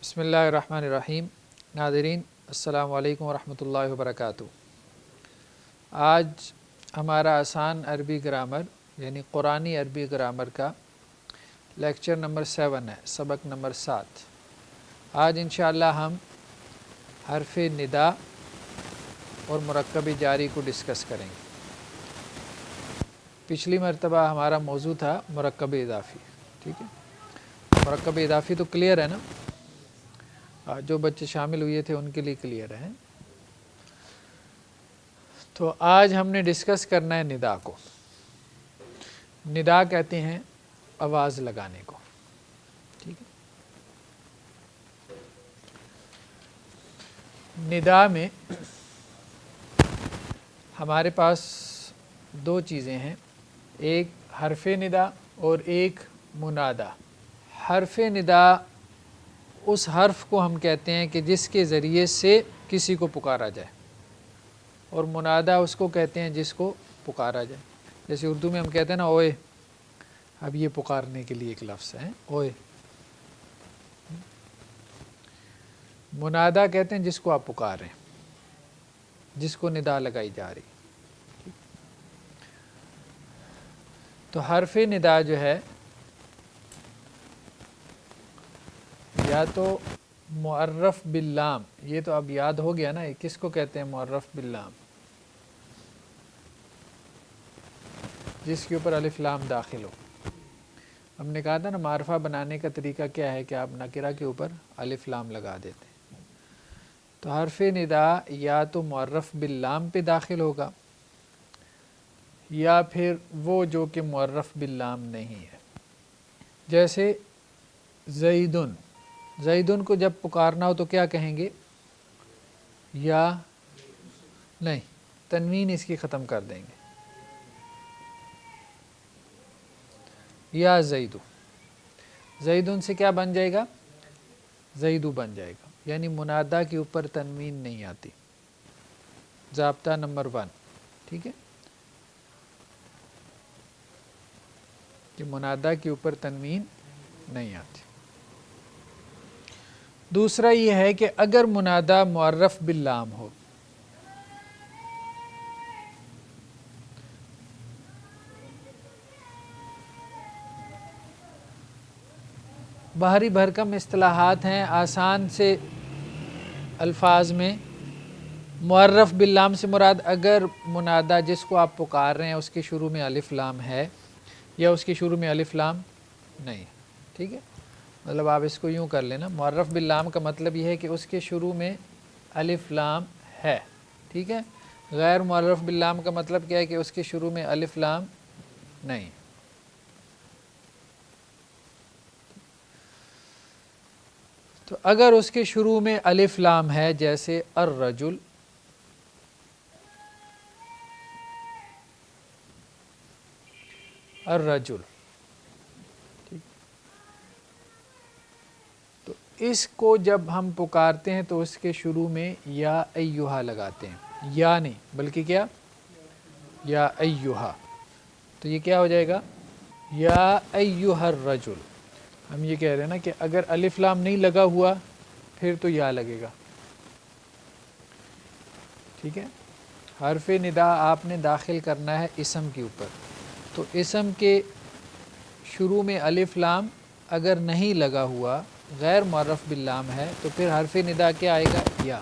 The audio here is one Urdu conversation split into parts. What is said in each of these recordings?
بسم اللہ الرحمن الرحیم۔ ناظرین السلام علیکم ورحمۃ اللہ وبرکاتہ۔ آج ہمارا آسان عربی گرامر یعنی قرآنی عربی گرامر کا لیکچر نمبر 7 ہے، سبق نمبر 7۔ آج انشاءاللہ ہم حرف ندا اور مرکب جاری کو ڈسکس کریں گے۔ پچھلی مرتبہ ہمارا موضوع تھا مرکب اضافی، ٹھیک ہے۔ مرکب اضافی تو کلیئر ہے نا، جو بچے شامل ہوئے تھے ان کے لیے کلیئر ہے۔ تو آج ہم نے ڈسکس کرنا ہے ندا کو۔ ندا کہتے ہیں آواز لگانے کو، ٹھیک ہے۔ ندا میں ہمارے پاس دو چیزیں ہیں، ایک حرف ندا اور ایک منادا۔ حرف ندا اس حرف کو ہم کہتے ہیں کہ جس کے ذریعے سے کسی کو پکارا جائے، اور منادا اس کو کہتے ہیں جس کو پکارا جائے۔ جیسے اردو میں ہم کہتے ہیں نا اوئے، اب یہ پکارنے کے لیے ایک لفظ ہے اوئے۔ منادا کہتے ہیں جس کو آپ پکار رہے ہیں، جس کو ندا لگائی جا رہی۔ تو حرف ندا جو ہے یا تو معرف باللام، یہ تو اب یاد ہو گیا نا، کس کو کہتے ہیں معرف باللام؟ جس کے اوپر الف لام داخل ہو۔ ہم نے کہا تھا نا معرفہ بنانے کا طریقہ کیا ہے کہ آپ نکرہ کے اوپر الف لام لگا دیتے ہیں۔ تو حرف ندا یا تو معرف باللام پہ داخل ہوگا یا پھر وہ جو کہ معرف باللام نہیں ہے۔ جیسے زیدن، زیدن کو جب پکارنا ہو تو کیا کہیں گے؟ یا نہیں، تنوین اس کی ختم کر دیں گے، یا زیدو۔ زیدن سے کیا بن جائے گا؟ زیدو بن جائے گا، یعنی منادا کے اوپر تنوین نہیں آتی۔ ضابطہ نمبر 1، ٹھیک ہے، کہ منادا کے اوپر تنوین نہیں آتی۔ دوسرا یہ ہے کہ اگر منادا معرف باللام ہو، بھاری بھرکم اصطلاحات ہیں، آسان سے الفاظ میں معرف باللام سے مراد اگر منادا جس کو آپ پکار رہے ہیں اس کے شروع میں الف لام ہے یا اس کے شروع میں الف لام نہیں، ٹھیک ہے۔ مطلب آپ اس کو یوں کر لینا، معرف باللام کا مطلب یہ ہے کہ اس کے شروع میں الف لام ہے، ٹھیک ہے۔ غیر معرف باللام کا مطلب کیا ہے کہ اس کے شروع میں الف لام نہیں۔ تو اگر اس کے شروع میں الف لام ہے، جیسے الرجل، الرجل، تو اس کو جب ہم پکارتے ہیں تو اس کے شروع میں یا ایہا لگاتے ہیں، یا نہیں بلکہ کیا؟ یا ایہا۔ تو یہ کیا ہو جائے گا؟ یا ایہا الرجل۔ ہم یہ کہہ رہے ہیں نا کہ اگر الف لام نہیں لگا ہوا پھر تو یا لگے گا، ٹھیک ہے۔ حرف ندا آپ نے داخل کرنا ہے اسم کے اوپر، تو اسم کے شروع میں الف لام اگر نہیں لگا ہوا، غیر معرف باللام ہے، تو پھر حرف ندا کیا آئے گا؟ یا۔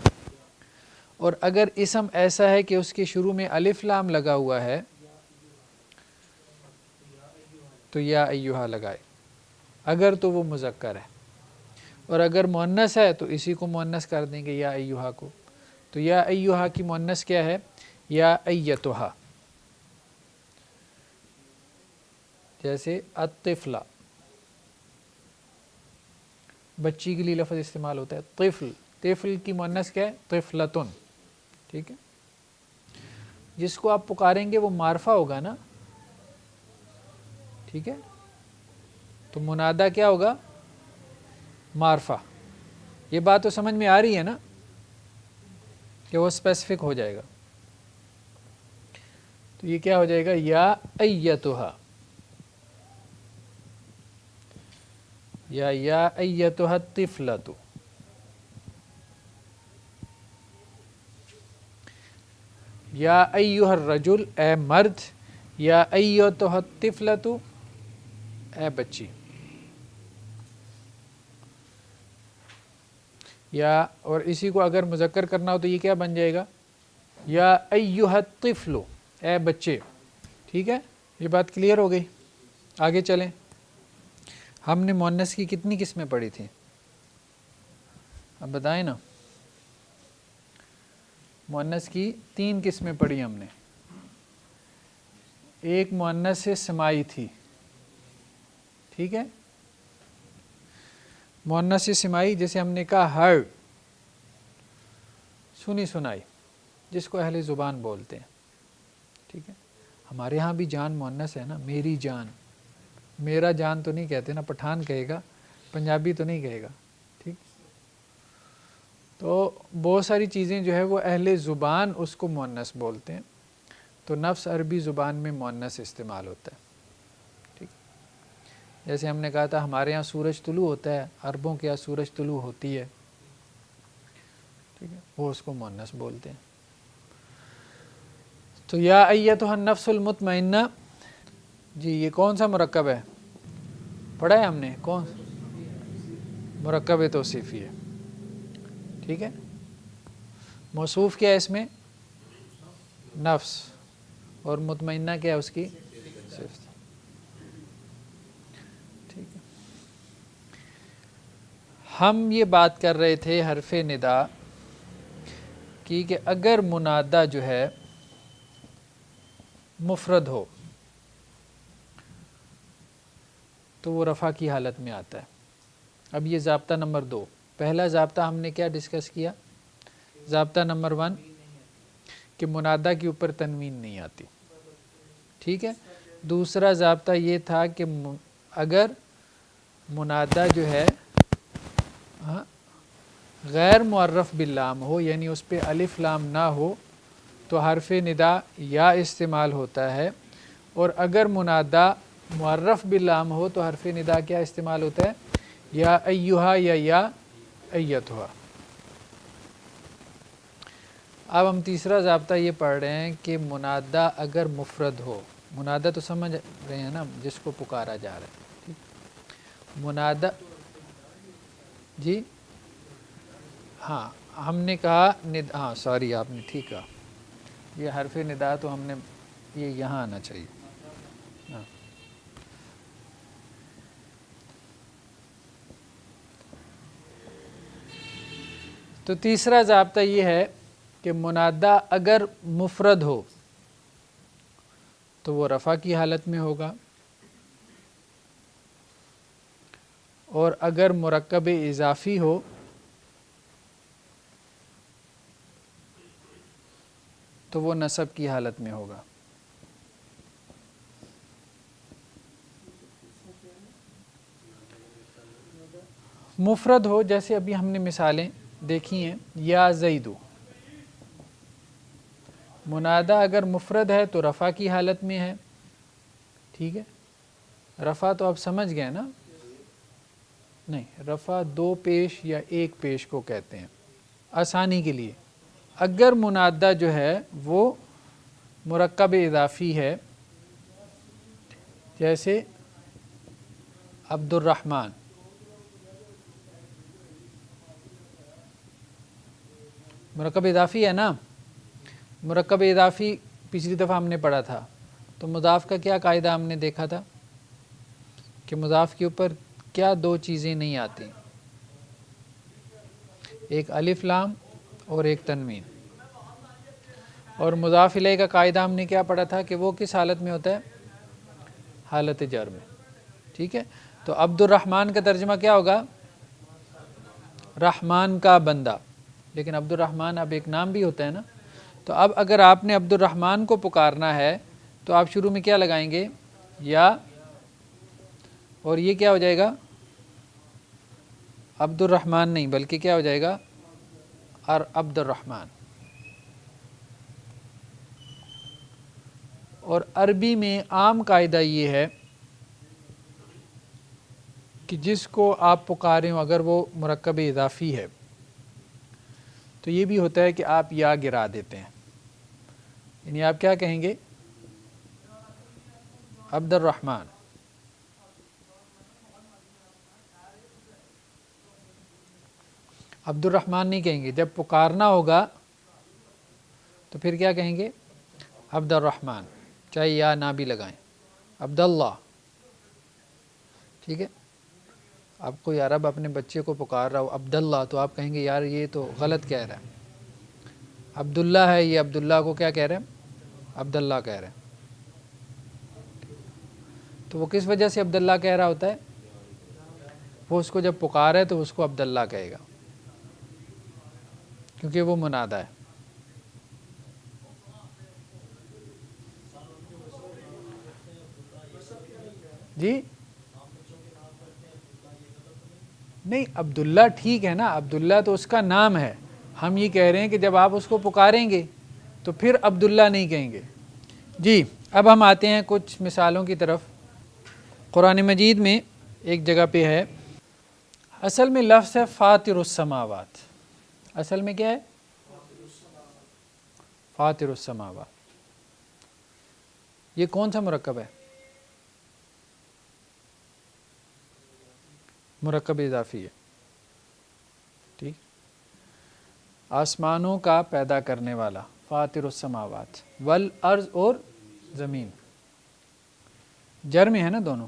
اور اگر اسم ایسا ہے کہ اس کے شروع میں الف لام لگا ہوا ہے تو یا ایہا لگائے، اگر تو وہ مذکر ہے، اور اگر مؤنث ہے تو اسی کو مؤنث کر دیں گے یا ایہا کو۔ تو یا ایہا کی مؤنث کیا ہے؟ یا ایتھا۔ جیسے الطفل، بچی کے لیے لفظ استعمال ہوتا ہے طفل، طفل کی مؤنث کیا ہے؟ طفلتن، ٹھیک ہے۔ جس کو آپ پکاریں گے وہ معرفہ ہوگا نا، ٹھیک ہے۔ تو منادا کیا ہوگا؟ معرفہ۔ یہ بات تو سمجھ میں آ رہی ہے نا کہ وہ اسپیسیفک ہو جائے گا۔ تو یہ کیا ہو جائے گا؟ یا ایتھا، یا ایتھا الطفلۃ، یا ایھا الرجل اے مرد، یا ایھا الطفلۃ اے بچی، یا اور اسی کو اگر مذکر کرنا ہو تو یہ کیا بن جائے گا؟ یا ایھا الطفل اے بچے. ٹھیک ہے، یہ بات کلیئر ہو گئی. آگے چلیں. ہم نے مؤنث کی کتنی قسمیں پڑھی تھیں؟ اب بتائیں نا. مؤنث کی 3 قسمیں پڑھی ہم نے. ایک مؤنث سماعی تھی. ٹھیک ہے، مؤنث سماعی جیسے ہم نے کہا ہر، سنی سنائی، جس کو اہل زبان بولتے ہیں. ٹھیک ہے، ہمارے ہاں بھی جان مؤنث ہے نا، میری جان. میرا جان تو نہیں کہتے نا، پٹھان کہے گا، پنجابی تو نہیں کہے گا. ٹھیک، تو بہت ساری چیزیں جو ہے وہ اہل زبان اس کو مؤنث بولتے ہیں. تو نفس عربی زبان میں مؤنث استعمال ہوتا ہے. ٹھیک، جیسے ہم نے کہا تھا ہمارے ہاں سورج طلوع ہوتا ہے، عربوں کے ہاں سورج طلوع ہوتی ہے. ٹھیک ہے، وہ اس کو مؤنث بولتے ہیں. تو یا ایھا النفس المطمئنہ، جی یہ کون سا مرکب ہے؟ پڑھا ہے ہم نے، کون؟ مرکب توصیفی ہے. ٹھیک ہے، موصوف کیا ہے اس میں؟ نفس. اور مطمئنہ کیا ہے اس کی صفت. ٹھیک ہے، ہم یہ بات کر رہے تھے حرف ندا کی کہ اگر منادہ جو ہے مفرد ہو تو وہ رفع کی حالت میں آتا ہے. اب یہ ضابطہ نمبر 2. پہلا ضابطہ ہم نے کیا ڈسکس کیا؟ ضابطہ نمبر 1 کہ منادہ کے اوپر تنوین نہیں آتی. ٹھیک ہے، دوسرا ضابطہ یہ تھا کہ اگر منادہ جو ہے غیر معرف باللام ہو، یعنی اس پہ الف لام نہ ہو، تو حرف ندا یا استعمال ہوتا ہے. اور اگر منادہ معرف باللام ہو تو حرف ندا کیا استعمال ہوتا ہے؟ یا ایھا یا ایتھا. اب ہم تیسرا ضابطہ یہ پڑھ رہے ہیں کہ منادہ اگر مفرد ہو، منادہ تو سمجھ رہے ہیں نا جس کو پکارا جا رہا ہے. ٹھیک، منادہ، جی ہاں ہم نے کہا ہاں سوری آپ نے ٹھیک کہا، یہ حرف ندا تو ہم نے یہ یہاں آنا چاہیے. ہاں، تو تیسرا ضابطہ یہ ہے کہ منادہ اگر مفرد ہو تو وہ رفع کی حالت میں ہوگا، اور اگر مرکب اضافی ہو تو وہ نصب کی حالت میں ہوگا. مفرد ہو جیسے ابھی ہم نے مثالیں دیکھی ہیں، یا زیدو. منادہ اگر مفرد ہے تو رفع کی حالت میں ہے. ٹھیک ہے، رفع تو آپ سمجھ گئے نا؟ نہیں، رفع 2 پیش یا 1 پیش کو کہتے ہیں آسانی کے لیے. اگر منادہ جو ہے وہ مرکب اضافی ہے، جیسے عبد الرحمن، مرکب اضافی ہے نا. مرکب اضافی پچھلی دفعہ ہم نے پڑھا تھا. تو مضاف کا کیا قاعدہ ہم نے دیکھا تھا کہ مضاف کے اوپر کیا 2 چیزیں نہیں آتی؟ ایک الف لام اور ایک تنوین. اور مضاف الیہ کا قاعدہ ہم نے کیا پڑھا تھا کہ وہ کس حالت میں ہوتا ہے؟ حالت جر میں. ٹھیک ہے، تو عبد الرحمن کا ترجمہ کیا ہوگا؟ رحمان کا بندہ. لیکن عبد الرحمن اب ایک نام بھی ہوتا ہے نا. تو اب اگر آپ نے عبد الرحمن کو پکارنا ہے تو آپ شروع میں کیا لگائیں گے؟ یا، اور یہ کیا ہو جائے گا؟ عبد الرحمن نہیں بلکہ کیا ہو جائے گا؟ عبد الرحمن. اور عربی میں عام قاعدہ یہ ہے کہ جس کو آپ پکاریں ہو اگر وہ مرکب اضافی ہے تو یہ بھی ہوتا ہے کہ آپ یا گرا دیتے ہیں. یعنی آپ کیا کہیں گے؟ عبد الرحمن. عبد الرحمن نہیں کہیں گے. جب پکارنا ہوگا تو پھر کیا کہیں گے؟ عبد الرحمن، چاہے یا نہ بھی لگائیں. عبد اللہ. ٹھیک ہے. اب کوئی عرب اپنے بچے کو پکار رہا ہو عبد اللہ، تو آپ کہیں گے یار یہ تو غلط کہہ رہا ہے. عبداللہ ہے، یہ عبداللہ کو کیا کہہ رہے ہیں؟ عبداللہ کہہ رہے ہیں. تو وہ کس وجہ سے عبداللہ کہہ رہا ہوتا ہے؟ وہ اس کو جب پکارے تو اس کو عبداللہ کہے گا، کیونکہ وہ منادہ ہے. جی نہیں، عبداللہ ٹھیک ہے نا، عبداللہ تو اس کا نام ہے. ہم یہ کہہ رہے ہیں کہ جب آپ اس کو پکاریں گے تو پھر عبداللہ نہیں کہیں گے. جی اب ہم آتے ہیں کچھ مثالوں کی طرف. قرآن مجید میں ایک جگہ پہ ہے، اصل میں لفظ ہے فاطر السماوات. اصل میں کیا ہے؟ فاطر السماوات. یہ کون سا مرکب ہے؟ مرکب اضافی ہے. ٹھیک، آسمانوں کا پیدا کرنے والا، فاطر السماوات والارض، اور زمین. جر میں ہے نا دونوں.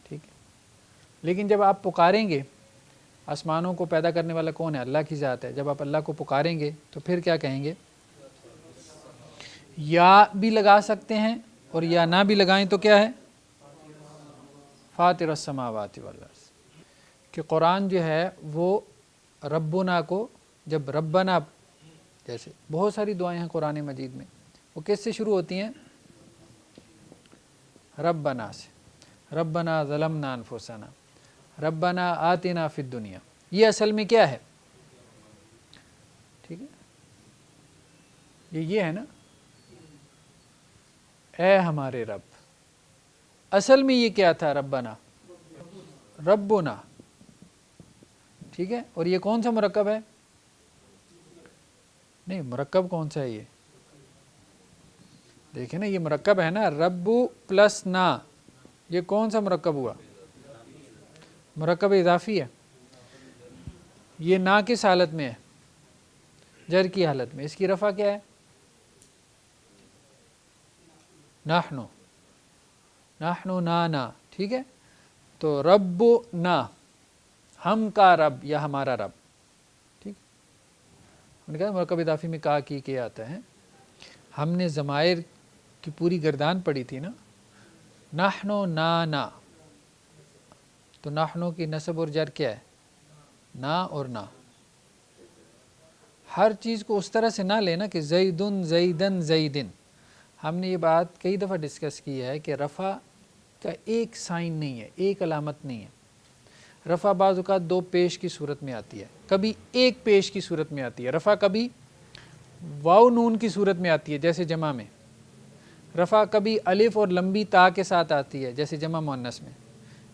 ٹھیک ہے، لیکن جب آپ پکاریں گے، آسمانوں کو پیدا کرنے والا کون ہے؟ اللہ کی ذات ہے. جب آپ اللہ کو پکاریں گے تو پھر کیا کہیں گے؟ یا بھی لگا سکتے ہیں اور یا نہ بھی لگائیں تو کیا ہے؟ فاطر السماوات والارض. کہ قرآن جو ہے وہ ربنا کو، جب ربنا، جیسے بہت ساری دعائیں ہیں قرآن مجید میں، وہ کس سے شروع ہوتی ہیں؟ ربنا سے. ربنا ظلمنا انفسنا، ربنا آتنا فی الدنیا. یہ اصل میں کیا ہے؟ ٹھیک ہے، یہ ہے نا، اے ہمارے رب. اصل میں یہ کیا تھا؟ ربنا، ربنا. ٹھیک ہے، اور یہ کون سا مرکب ہے؟ نہیں، مرکب کون سا ہے یہ؟ دیکھیں نا، یہ مرکب ہے نا، رب پلس نا. یہ کون سا مرکب ہوا؟ مرکب اضافی ہے. یہ نا کس حالت میں ہے؟ جر کی حالت میں. اس کی رفع کیا ہے؟ نحنو. نحنو نانا. ٹھیک ہے، تو رب نا، ہم کا رب یا ہمارا رب. ٹھیک، ہم نے کہا مرکب اضافی میں کا کی کے آتا ہے. ہم نے ضمائر کی پوری گردان پڑھی تھی نا. نحنو نانا، تو نحنو کی نصب اور جر کیا ہے؟ نا اور نا. ہر چیز کو اس طرح سے نہ لینا کہ زیدن زیدن زیدن. ہم نے یہ بات کئی دفعہ ڈسکس کی ہے کہ رفع کا ایک سائن نہیں ہے، ایک علامت نہیں ہے. رفع بعض اوقات دو پیش کی صورت میں آتی ہے، کبھی ایک پیش کی صورت میں آتی ہے. رفع کبھی واو نون کی صورت میں آتی ہے جیسے جمع میں. رفع کبھی الف اور لمبی تا کے ساتھ آتی ہے جیسے جمع مؤنث میں.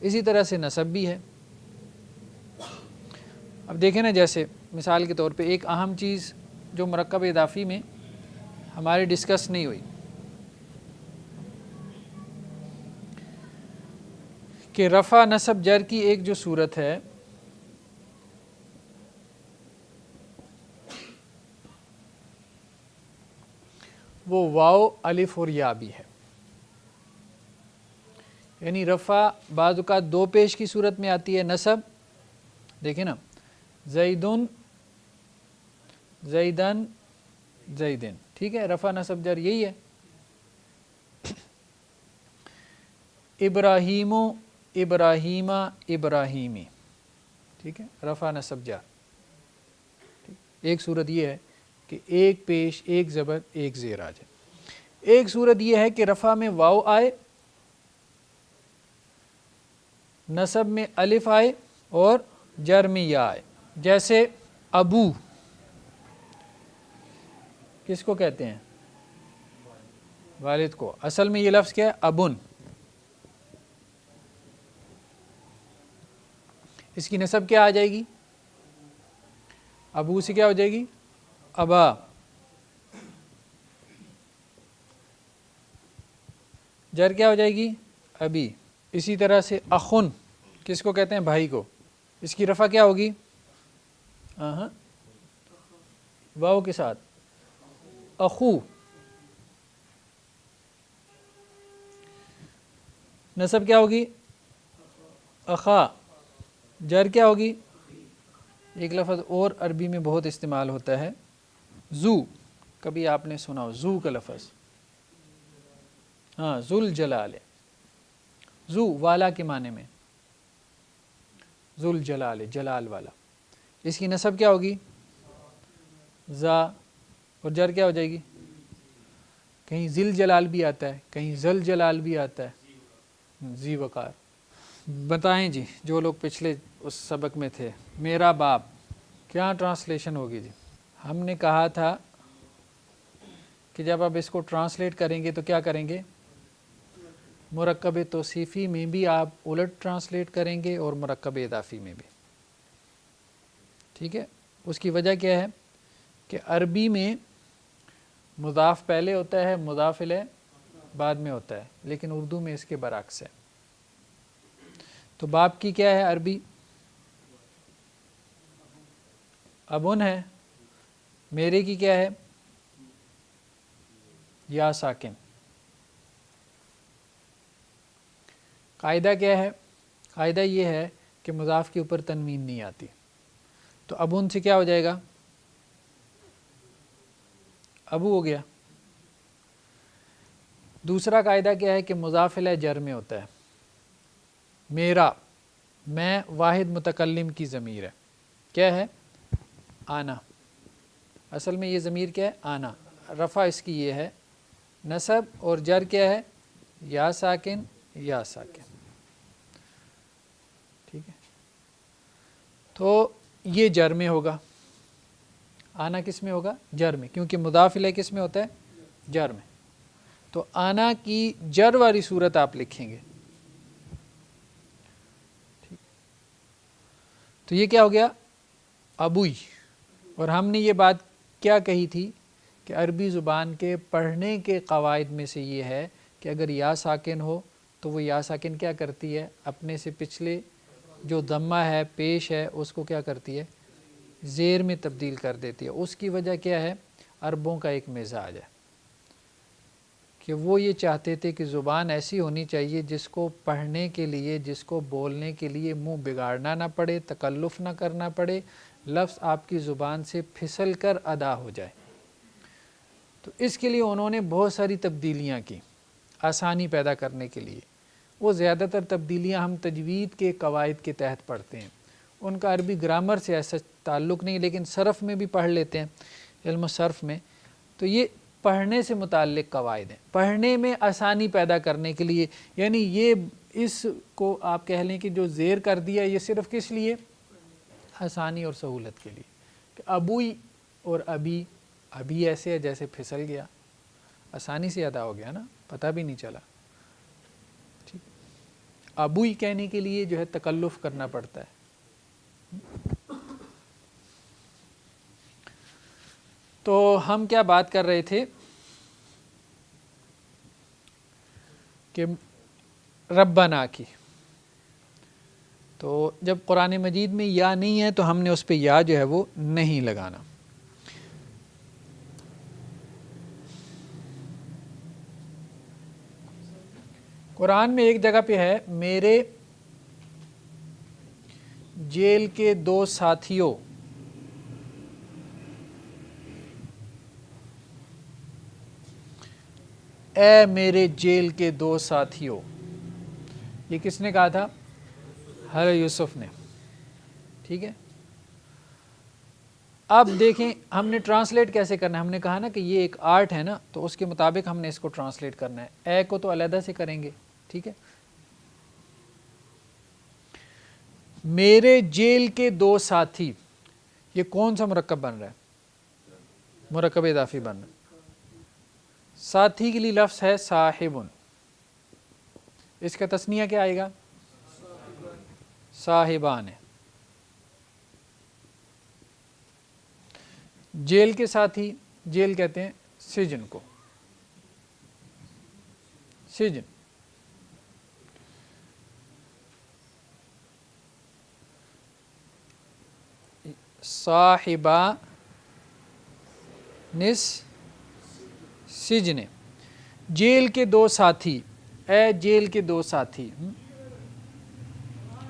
اسی طرح سے نصب بھی ہے. اب دیکھیں نا، جیسے مثال کے طور پہ ایک اہم چیز جو مرکب اضافی میں ہمارے ڈسکس نہیں ہوئی، کہ رفع نصب جر کی ایک جو صورت ہے وہ واو الف اور یا بھی ہے. یعنی رفع بعض اوقات دو پیش کی صورت میں آتی ہے. نصب دیکھیں نا، زیدن زیدن زیدن. ٹھیک ہے، رفع نصب جر یہی ہے. ابراہیم ابراہیمہ ابراہیمی. ٹھیک ہے، رفع نصب جر. ایک صورت یہ ہے کہ ایک پیش، ایک زبر، ایک زیر آ جائے. ایک صورت یہ ہے کہ رفع میں واو آئے، نصب میں الف آئے اور جر میں یا آئے. جیسے ابو کس کو کہتے ہیں؟ والد کو. اصل میں یہ لفظ کیا ہے؟ ابن. اس کی نسب کیا آ جائے گی؟ ابو سے کیا ہو جائے گی؟ ابا. جر کیا ہو جائے گی؟ ابی. اسی طرح سے اخن کس کو کہتے ہیں؟ بھائی کو. اس کی رفع کیا ہوگی؟ واو کے ساتھ اخو. نصب کیا ہوگی؟ اخا. جر کیا ہوگی؟ ایک لفظ اور عربی میں بہت استعمال ہوتا ہے، زو. کبھی آپ نے سنا ہو زو کا لفظ؟ ہاں، ذل جلال. زو والا کے معنی میں، ذل جلال جلال والا. اس کی نصب کیا ہوگی؟ زا. اور جر کیا ہو جائے گی؟ کہیں ذل جلال بھی آتا ہے، کہیں ذل جلال بھی آتا ہے، زی وقار. بتائیں جی جو لوگ پچھلے اس سبق میں تھے، میرا باپ کیا ٹرانسلیشن ہوگی جی؟ ہم نے کہا تھا کہ جب آپ اس کو ٹرانسلیٹ کریں گے تو کیا کریں گے؟ مرکب توصیفی میں بھی آپ الٹ ٹرانسلیٹ کریں گے اور مرکب اضافی میں بھی. ٹھیک ہے. اس کی وجہ کیا ہے کہ عربی میں مضاف پہلے ہوتا ہے، مضاف الیہ بعد میں ہوتا ہے، لیکن اردو میں اس کے برعکس ہے. تو باپ کی کیا ہے عربی؟ ابن ہے. میرے کی کیا ہے؟ یا ساکن. قاعدہ کیا ہے؟ قاعدہ یہ ہے کہ مضاف کے اوپر تنوین نہیں آتی. تو ابن سے کیا ہو جائے گا؟ ابو ہو گیا. دوسرا قاعدہ کیا ہے کہ مضاف الیہ جر میں ہوتا ہے. میرا، میں واحد متکلم کی ضمیر ہے. کیا ہے؟ آنا. اصل میں یہ ضمیر کیا ہے؟ آنا. رفع اس کی یہ ہے. نصب اور جر کیا ہے؟ یا ساکن یا ساکن. ٹھیک ہے. تو یہ جر میں ہوگا. آنا کس میں ہوگا؟ جر میں، کیونکہ مضاف الیہ کس میں ہوتا ہے؟ جر میں. تو آنا کی جر والی صورت آپ لکھیں گے. تو یہ کیا ہو گیا؟ ابوئی. اور ہم نے یہ بات کیا کہی تھی کہ عربی زبان کے پڑھنے کے قواعد میں سے یہ ہے کہ اگر یا ساکن ہو تو وہ یا ساکن کیا کرتی ہے؟ اپنے سے پچھلے جو ضمہ ہے، پیش ہے، اس کو کیا کرتی ہے؟ زیر میں تبدیل کر دیتی ہے. اس کی وجہ کیا ہے؟ عربوں کا ایک مزاج ہے کہ وہ یہ چاہتے تھے کہ زبان ایسی ہونی چاہیے جس کو پڑھنے کے لیے، جس کو بولنے کے لیے منہ بگاڑنا نہ پڑے، تکلف نہ کرنا پڑے، لفظ آپ کی زبان سے پھسل کر ادا ہو جائے. تو اس کے لیے انہوں نے بہت ساری تبدیلیاں کی آسانی پیدا کرنے کے لیے. وہ زیادہ تر تبدیلیاں ہم تجوید کے قواعد کے تحت پڑھتے ہیں، ان کا عربی گرامر سے ایسا تعلق نہیں، لیکن صرف میں بھی پڑھ لیتے ہیں، علم صرف میں. تو یہ پڑھنے سے متعلق قواعد ہیں، پڑھنے میں آسانی پیدا کرنے کے لیے. یعنی یہ اس کو آپ کہہ لیں کہ جو زیر کر دیا یہ صرف کس لیے؟ آسانی اور سہولت کے لیے. کہ ابوئی اور ابھی، ابھی ایسے ہے جیسے پھسل گیا، آسانی سے ادا ہو گیا نا، پتہ بھی نہیں چلا. ٹھیک. ابوئی کہنے کے لیے جو ہے تکلف کرنا پڑتا ہے. تو ہم کیا بات کر رہے تھے کہ ربنا کی. تو جب قرآن مجید میں یا نہیں ہے تو ہم نے اس پہ یا جو ہے وہ نہیں لگانا. قرآن میں ایک جگہ پہ ہے، میرے جیل کے دو ساتھیوں. اے میرے جیل کے دو ساتھیوں. یہ کس نے کہا تھا؟ حضرت یوسف نے. ٹھیک ہے. اب دیکھیں ہم نے ٹرانسلیٹ کیسے کرنا ہے. ہم نے کہا نا کہ یہ ایک آرٹ ہے نا، تو اس کے مطابق ہم نے اس کو ٹرانسلیٹ کرنا ہے. اے کو تو علیحدہ سے کریں گے. ٹھیک ہے. میرے جیل کے دو ساتھی، یہ کون سا مرکب بن رہا ہے؟ مرکب اضافی بن رہا ہے. ساتھی کے لیے لفظ ہے صاحبن. اس کا تثنیہ کیا آئے گا؟ صاحبان ہے. جیل کے ساتھی، جیل کہتے ہیں سجن کو. سجن صاحبا نس سجن، جیل کے دو ساتھی، اے جیل کے دو ساتھی،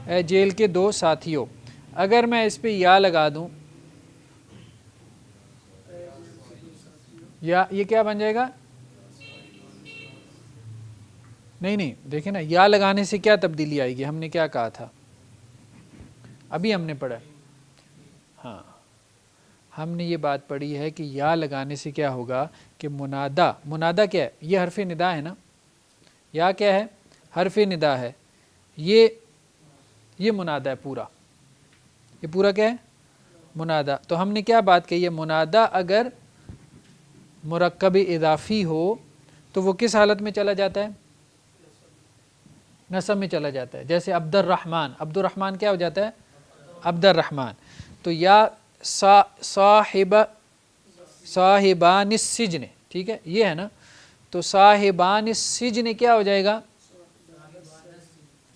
اے جیل کے دو ساتھیوں. اگر میں اس پہ یا لگا دوں، یا یہ کیا بن جائے گا؟ نہیں دیکھیں نا، یا لگانے سے کیا تبدیلی آئے گی؟ ہم نے کیا کہا تھا ابھی ہم نے پڑھا، ہاں ہم نے یہ بات پڑھی ہے کہ یا لگانے سے کیا ہوگا کہ منادا کیا ہے؟ یہ حرف ندا ہے نا، یا کیا ہے؟ حرف ندا ہے. یہ منادا ہے پورا، یہ پورا کیا ہے؟ منادا. تو ہم نے کیا بات کہی ہے؟ منادا اگر مرکب اضافی ہو تو وہ کس حالت میں چلا جاتا ہے؟ نصب میں چلا جاتا ہے. جیسے عبد الرحمن کیا ہو جاتا ہے؟ عبد الرحمن. تو یا صاحبان السجن، ٹھیک ہے یہ ہے نا، تو صاحبان السجن کیا ہو جائے گا؟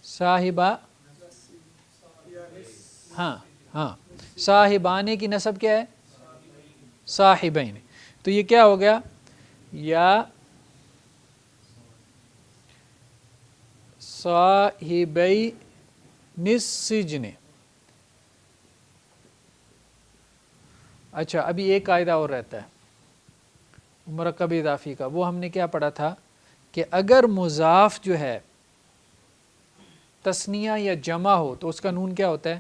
صاحبہ، ہاں صاحبانے کی نسب کیا ہے؟ صاحبین. تو یہ کیا ہو گیا؟ یا صاحبین السجن. اچھا ابھی ایک قاعدہ اور رہتا ہے مرکب اضافی کا، وہ ہم نے کیا پڑھا تھا کہ اگر مضاف جو ہے تثنیہ یا جمع ہو تو اس کا نون کیا ہوتا ہے؟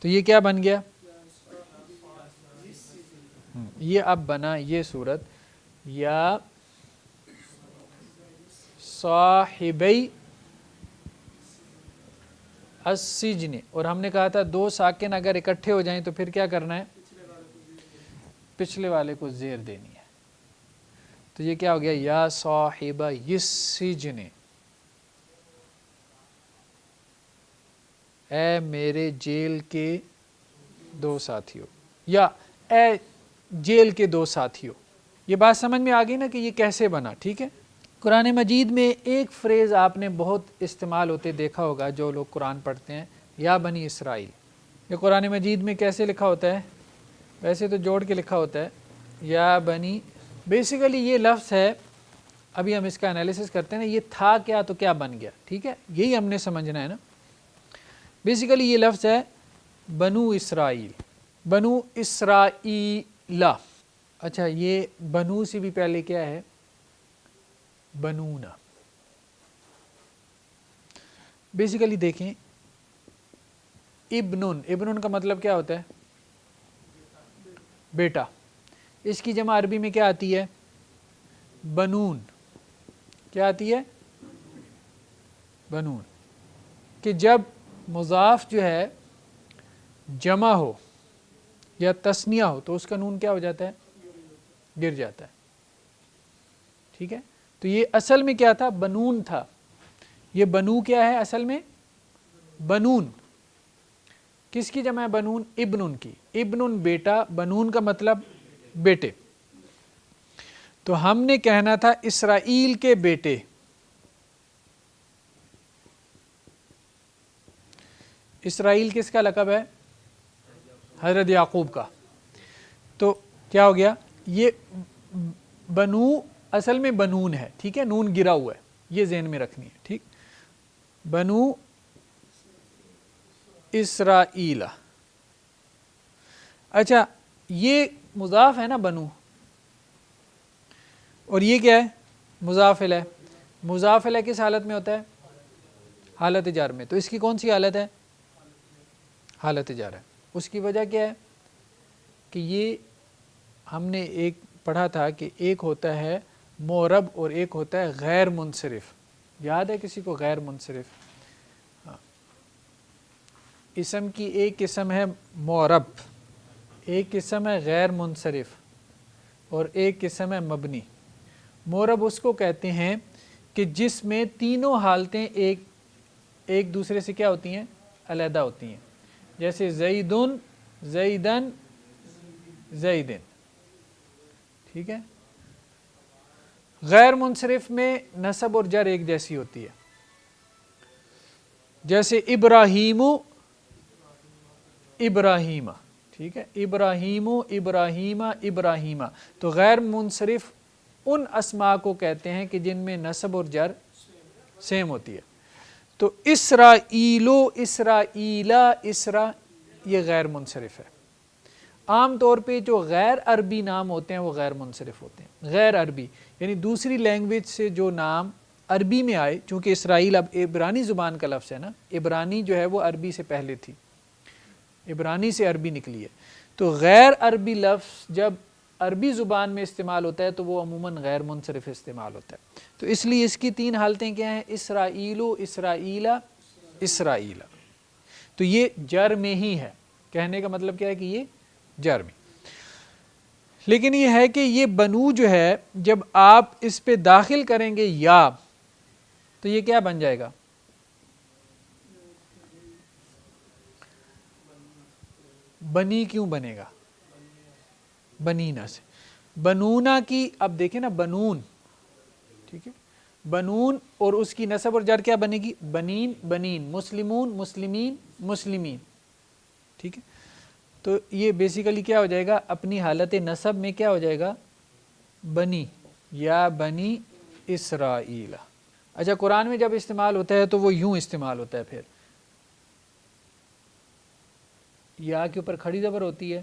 تو یہ کیا بن گیا؟ یہ اب بنا یہ صورت، یا صاحبی السجن. اور ہم نے کہا تھا دو ساکن اگر اکٹھے ہو جائیں تو پھر کیا کرنا ہے؟ پچھلے والے کو زیر دینی ہے. تو یہ کیا ہو گیا؟ یا صاحب السجن، اے میرے جیل کے دو ساتھیوں، یا اے جیل کے دو ساتھیوں. یہ بات سمجھ میں آ گئی نا کہ یہ کیسے بنا؟ ٹھیک ہے. قرآن مجید میں ایک فریز آپ نے بہت استعمال ہوتے دیکھا ہوگا جو لوگ قرآن پڑھتے ہیں، یا بنی اسرائیل. یہ قرآن مجید میں کیسے لکھا ہوتا ہے؟ ویسے تو جوڑ کے لکھا ہوتا ہے، یا بنی. بیسیکلی یہ لفظ ہے، ابھی ہم اس کا انالیسس کرتے ہیں نا، یہ تھا کیا تو کیا بن گیا. ٹھیک ہے، یہی ہم نے سمجھنا ہے نا. بیسیکلی یہ لفظ ہے بنو اسرائیل، بنو اسرائیلہ. اچھا یہ بنو سے بھی پہلے کیا ہے؟ بنونا. بیسیکلی دیکھیں، ابن کا مطلب کیا ہوتا ہے؟ بیٹا. اس کی جمع عربی میں کیا آتی ہے؟ بنون. کیا آتی ہے؟ بنون. کہ جب مضاف جو ہے جمع ہو یا تثنیہ ہو تو اس کا نون کیا ہو جاتا ہے؟ گر جاتا ہے. ٹھیک ہے. تو یہ اصل میں کیا تھا؟ بنون تھا. یہ بنو کیا ہے اصل میں؟ بنون. کس کی جمع ہے بنون؟ ابن کی. ابن بیٹا، بنون کا مطلب بیٹے. تو ہم نے کہنا تھا اسرائیل کے بیٹے. اسرائیل کس کا لقب ہے؟ حضرت یعقوب کا. تو کیا ہو گیا؟ یہ بنو اصل میں بنون ہے. ٹھیک ہے، نون گرا ہوا ہے، یہ ذہن میں رکھنی ہے. ٹھیک، بنو اسرائیل. اچھا یہ مضاف ہے نا بنو، اور یہ کیا ہے؟ مضاف الیہ. مضاف الیہ کس حالت میں ہوتا ہے؟ حالت جر میں. تو اس کی کون سی حالت ہے؟ حالت جر ہے. اس کی وجہ کیا ہے کہ یہ ہم نے ایک پڑھا تھا کہ ایک ہوتا ہے معرب اور ایک ہوتا ہے غیر منصرف. یاد ہے کسی کو غیر منصرف؟ اسم کی ایک قسم ہے معرب، ایک قسم ہے غیر منصرف، اور ایک قسم ہے مبنی. معرب اس کو کہتے ہیں کہ جس میں تینوں حالتیں ایک دوسرے سے کیا ہوتی ہیں؟ علیحدہ ہوتی ہیں. جیسے زیدن، زیدن، زیدن. ٹھیک ہے. غیر منصرف میں نصب اور جر ایک جیسی ہوتی ہے. جیسے ابراہیم ابراہیم، ٹھیک ہے، ابراہیم ابراہیمہ ابراہیمہ، تو غیر منصرف ان اسماء کو کہتے ہیں کہ جن میں نسب اور جر سیم ہوتی ہے. تو اسرائیل اسرائیلا اسرا یہ غیر منصرف ہے. عام طور پہ جو غیر عربی نام ہوتے ہیں وہ غیر منصرف ہوتے ہیں. غیر عربی یعنی دوسری لینگویج سے جو نام عربی میں آئے، چونکہ اسرائیل اب عبرانی زبان کا لفظ ہے نا، عبرانی جو ہے وہ عربی سے پہلے تھی، عبرانی سے عربی نکلی ہے. تو غیر عربی لفظ جب عربی زبان میں استعمال ہوتا ہے تو وہ عموماً غیر منصرف استعمال ہوتا ہے. تو اس لیے اس کی 3 حالتیں کیا ہیں؟ اسرائیل اسرائیلا اسرائیلا. تو یہ جر میں ہی ہے، کہنے کا مطلب کیا ہے کہ یہ جر میں. لیکن یہ ہے کہ یہ بنو جو ہے جب آپ اس پہ داخل کریں گے یا، تو یہ کیا بن جائے گا؟ بنی کیوں بنے گا؟ بنینا سے. بنونا کی اب دیکھیں نا، بنون، ٹھیک ہے، بنون، اور اس کی نسب اور جر کیا بنے گی؟ بنین بنین، مسلمون مسلمین مسلمین، ٹھیک ہے. تو یہ بیسیکلی کیا ہو جائے گا؟ اپنی حالت نسب میں کیا ہو جائے گا؟ بنی یا بنی اسرائیل. اچھا، قرآن میں جب استعمال ہوتا ہے تو وہ یوں استعمال ہوتا ہے، پھر یا کے اوپر کھڑی زبر ہوتی ہے،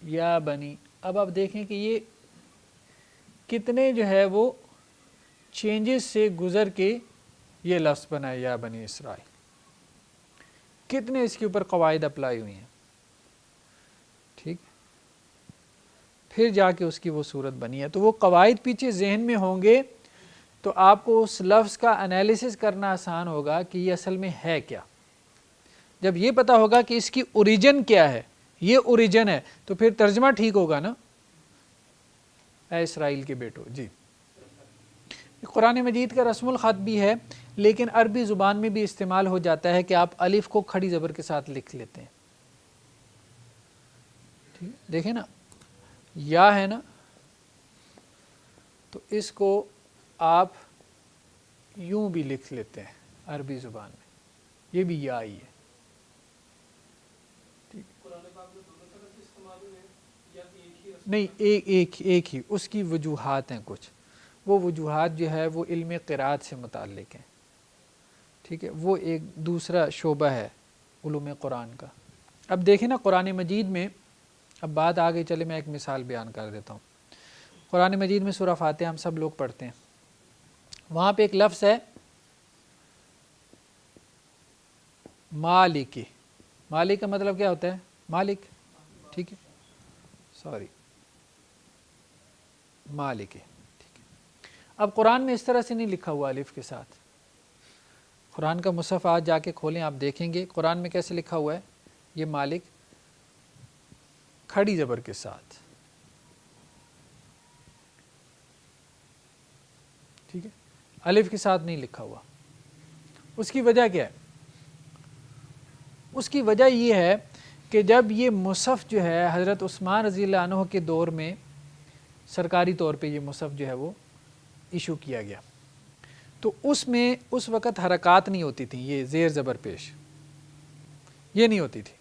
یا بنی. اب آپ دیکھیں کہ یہ کتنے جو ہے وہ چینجز سے گزر کے یہ لفظ بنا ہے، یا بنی اسرائیل. کتنے اس کے اوپر قواعد اپلائی ہوئی ہیں، ٹھیک، پھر جا کے اس کی وہ صورت بنی ہے. تو وہ قواعد پیچھے ذہن میں ہوں گے تو آپ کو اس لفظ کا انالیسس کرنا آسان ہوگا کہ یہ اصل میں ہے کیا. جب یہ پتا ہوگا کہ اس کی اوریجن کیا ہے، یہ اوریجن ہے، تو پھر ترجمہ ٹھیک ہوگا نا. اے اسرائیل کے بیٹو. جی، قرآن مجید کا رسم الخط بھی ہے، لیکن عربی زبان میں بھی استعمال ہو جاتا ہے کہ آپ الف کو کھڑی زبر کے ساتھ لکھ لیتے ہیں. ٹھیک، دیکھیں نا، یا ہے نا، تو اس کو آپ یوں بھی لکھ لیتے ہیں عربی زبان میں، یہ بھی یا ہی ہے. نہیں، ایک ہی. اس کی وجوہات ہیں کچھ، وہ وجوہات جو ہے وہ علم قرات سے متعلق ہیں، ٹھیک ہے، وہ ایک دوسرا شعبہ ہے علوم قرآن کا. اب دیکھیں نا قرآن مجید میں، اب بات آگے چلے، میں ایک مثال بیان کر دیتا ہوں. قرآن مجید میں سورہ فاتحہ ہم سب لوگ پڑھتے ہیں، وہاں پہ ایک لفظ ہے مالک. مالک کا مطلب کیا ہوتا ہے؟ مالک، ٹھیک ہے، سوری، مالک ہے، ٹھیک ہے. اب قرآن میں اس طرح سے نہیں لکھا ہوا الف کے ساتھ. قرآن کا مصحف آج جا کے کھولیں، آپ دیکھیں گے قرآن میں کیسے لکھا ہوا ہے؟ یہ مالک کھڑی زبر کے ساتھ، ٹھیک ہے، الف کے ساتھ نہیں لکھا ہوا. اس کی وجہ کیا ہے؟ اس کی وجہ یہ ہے کہ جب یہ مصحف جو ہے حضرت عثمان رضی اللہ عنہ کے دور میں سرکاری طور پہ یہ مصحف جو ہے وہ ایشو کیا گیا، تو اس میں اس وقت حرکات نہیں ہوتی تھیں، یہ زیر زبر پیش یہ نہیں ہوتی تھی،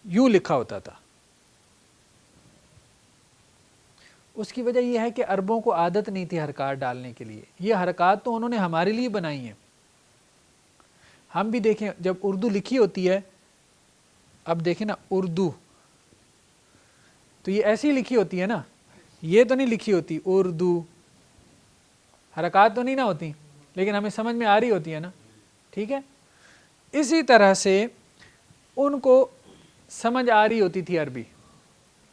یوں لکھا ہوتا تھا. اس کی وجہ یہ ہے کہ عربوں کو عادت نہیں تھی حرکات ڈالنے کے لیے. یہ حرکات تو انہوں نے ہمارے لیے بنائی ہیں. ہم بھی دیکھیں جب اردو لکھی ہوتی ہے، اب دیکھیں نا اردو، تو یہ ایسی لکھی ہوتی ہے نا، یہ تو نہیں لکھی ہوتی اردو، حرکات تو نہیں نہ ہوتی، لیکن ہمیں سمجھ میں آ رہی ہوتی ہے نا، ٹھیک ہے. اسی طرح سے ان کو سمجھ آ رہی ہوتی تھی عربی